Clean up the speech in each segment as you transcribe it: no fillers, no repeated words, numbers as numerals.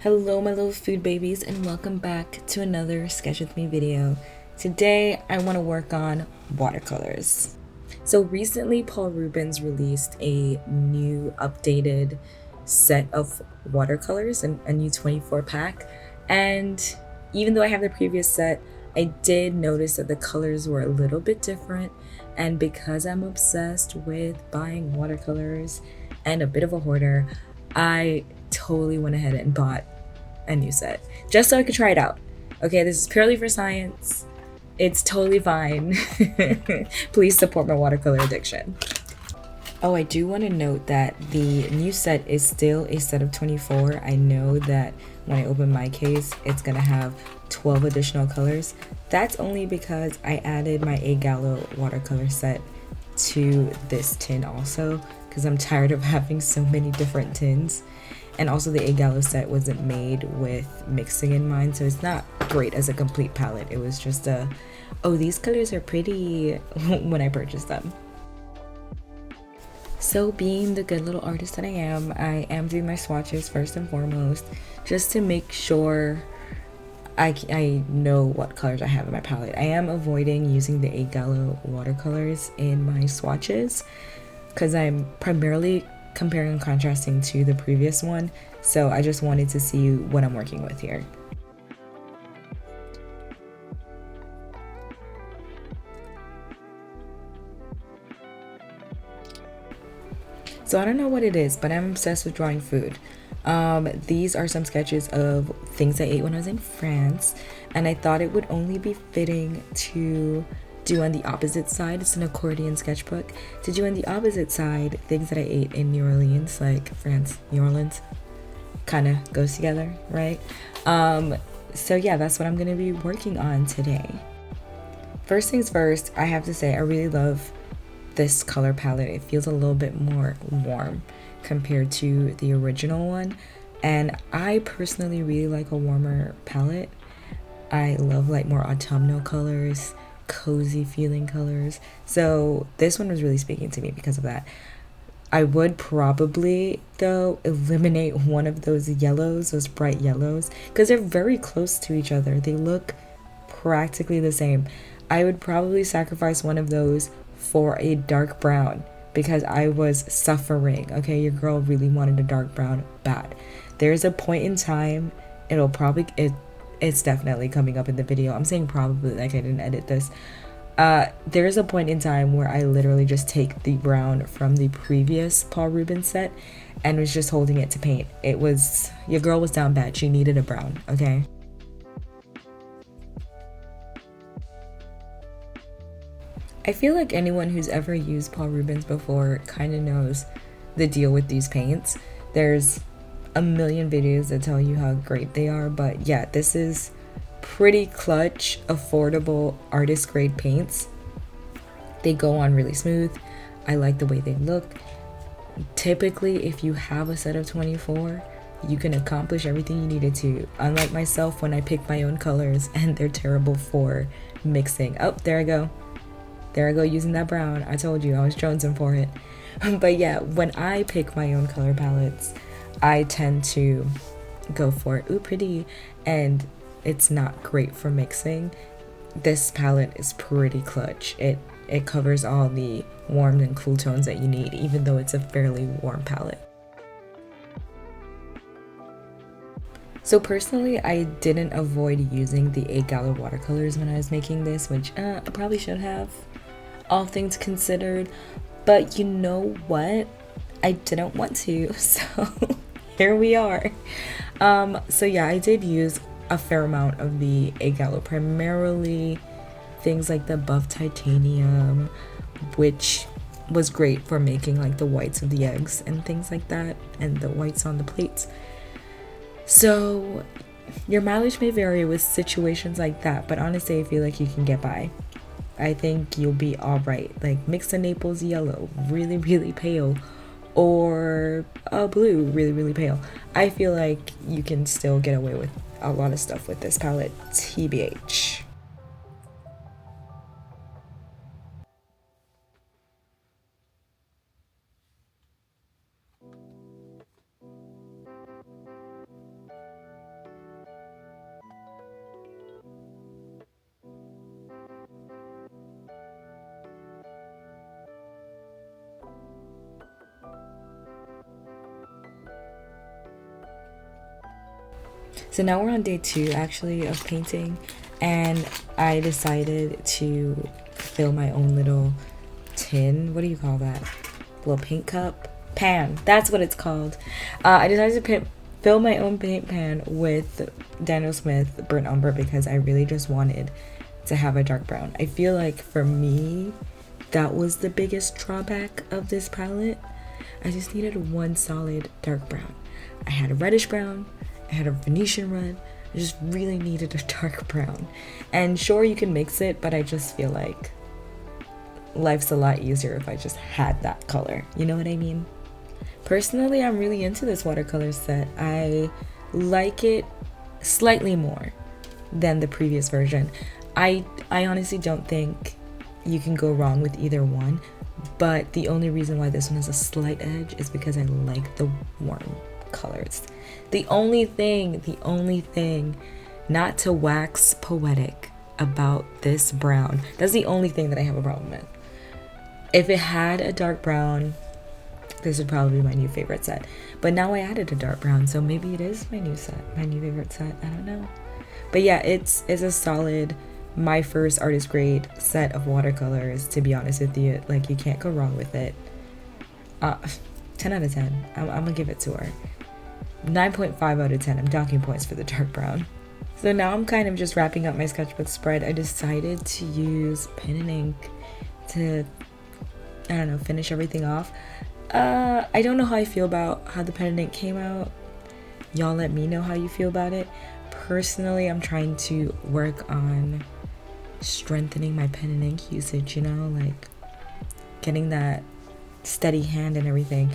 Hello my little food babies and welcome back to another Sketch With Me video. Today I want to work on watercolors. So recently Paul Rubens released a new updated set of watercolors, a new 24 pack, and even though I have the previous set, I did notice that the colors were a little bit different, and because I'm obsessed with buying watercolors and a bit of a hoarder, I totally went ahead and bought a new set just so I could try it out. Okay, this is purely for science. It's totally fine. Please support my watercolor addiction. Oh, I do want to note that the new set is still a set of 24. I know that when I open my case, it's gonna have 12 additional colors. That's only because I added my A Gallo watercolor set to this tin also, because I'm tired of having so many different tins. And also the A Gallo set wasn't made with mixing in mind, so it's not great as a complete palette. It was just oh, these colors are pretty when I purchased them. So being the good little artist that I am doing my swatches first and foremost, just to make sure I know what colors I have in my palette. I am avoiding using the A Gallo watercolors in my swatches because I'm primarily comparing and contrasting to the previous one, so I just wanted to see what I'm working with here. So I don't know what it is, but I'm obsessed with drawing food. These are some sketches of things I ate when I was in France, and I thought it would only be fitting to do on the opposite side. It's an accordion sketchbook. To do on the opposite side things that I ate in New Orleans, like France, New Orleans, kind of goes together, right? So yeah, that's what I'm gonna be working on today. First things first, I have to say I really love this color palette. It feels a little bit more warm compared to the original one, and I personally really like a warmer palette. I love like more autumnal colors, cozy feeling colors, so this one was really speaking to me because of that. I would probably though eliminate one of those yellows, those bright yellows, because they're very close to each other. They look practically the same. I would probably sacrifice one of those for a dark brown because I was suffering. Okay, your girl really wanted a dark brown bad. There's a point in time, it's definitely coming up in the video. I'm saying probably like I didn't edit this. There's a point in time where I literally just take the brown from the previous Paul Rubens set and was just holding it to paint. Your girl was down bad. She needed a brown, okay? I feel like anyone who's ever used Paul Rubens before kind of knows the deal with these paints. There's a million videos that tell you how great they are, but yeah, this is pretty clutch, affordable, artist grade paints. They go on really smooth. I like the way they look. Typically, if you have a set of 24, you can accomplish everything you needed to. Unlike myself when I pick my own colors and they're terrible for mixing. Oh, there I go using that brown. I told you I was jonesing for it. But yeah, when I pick my own color palettes, I tend to go for ooh pretty, and it's not great for mixing. This palette is pretty clutch. It covers all the warm and cool tones that you need, even though it's a fairly warm palette. So personally, I didn't avoid using the A Gallo watercolors when I was making this, which I probably should have, all things considered, but you know what? I didn't want to, so here we are. So yeah, I did use a fair amount of the A Gallo, primarily things like the buff titanium, which was great for making like the whites of the eggs and things like that, and the whites on the plates. So your mileage may vary with situations like that, but honestly I feel like you can get by. I think you'll be alright. Like mix a Naples yellow, really really pale, or a blue, really really pale. I feel like you can still get away with a lot of stuff with this palette, TBH. So now we're on day 2 actually of painting, and I decided to fill my own little tin. What do you call that? Little paint cup? Pan. That's what it's called. I decided to fill my own paint pan with Daniel Smith Burnt Umber because I really just wanted to have a dark brown. I feel like for me, that was the biggest drawback of this palette. I just needed one solid dark brown. I had a reddish brown, I had a Venetian red, I just really needed a dark brown. And sure, you can mix it, but I just feel like life's a lot easier if I just had that color. You know what I mean? Personally, I'm really into this watercolor set. I like it slightly more than the previous version. I honestly don't think you can go wrong with either one, but the only reason why this one has a slight edge is because I like the warm colors. The only thing, not to wax poetic about this brown, that's the only thing that I have a problem with. If it had a dark brown, this would probably be my new favorite set. But now I added a dark brown, so maybe it is my new favorite set. I don't know. But yeah, it's a solid, my first artist grade set of watercolors, to be honest with you. Like, you can't go wrong with it. 10 out of 10. I'm gonna give it to her. 9.5 out of 10. I'm docking points for the dark brown. So now I'm kind of just wrapping up my sketchbook spread. I decided to use pen and ink to, I don't know, finish everything off. I don't know how I feel about how the pen and ink came out. Y'all let me know how you feel about it. Personally, I'm trying to work on strengthening my pen and ink usage, you know, like getting that steady hand and everything.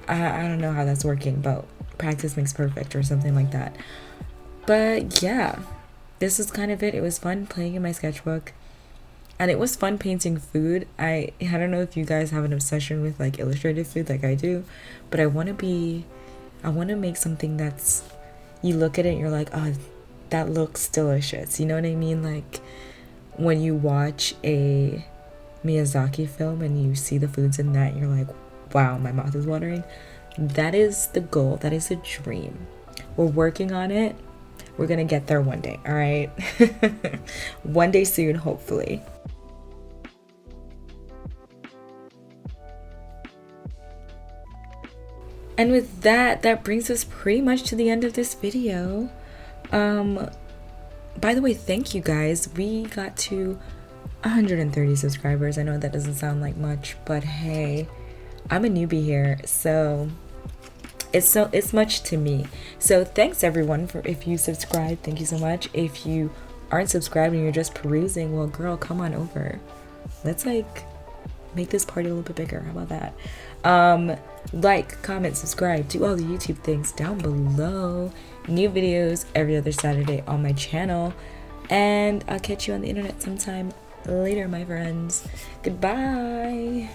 I don't know how that's working, but practice makes perfect or something like that. But yeah, this is kind of it. It was fun playing in my sketchbook. And it was fun painting food. I don't know if you guys have an obsession with like illustrated food like I do, but I want to make something that's, you look at it and you're like, oh, that looks delicious. You know what I mean? Like when you watch a Miyazaki film and you see the foods in that, you're like, wow, my mouth is watering. That is the goal. That is the dream. We're working on it. We're gonna get there one day, all right? One day soon, hopefully. And with that brings us pretty much to the end of this video. By the way, thank you guys. We got to 130 subscribers. I know that doesn't sound like much, but hey, I'm a newbie here, so it's much to me. So thanks everyone for, if you subscribed, thank you so much. If you aren't subscribed and you're just perusing, well girl, come on over. Let's like make this party a little bit bigger. How about that? Like, comment, subscribe, do all the YouTube things down below. New videos every other Saturday on my channel, and I'll catch you on the internet sometime later, my friends. Goodbye.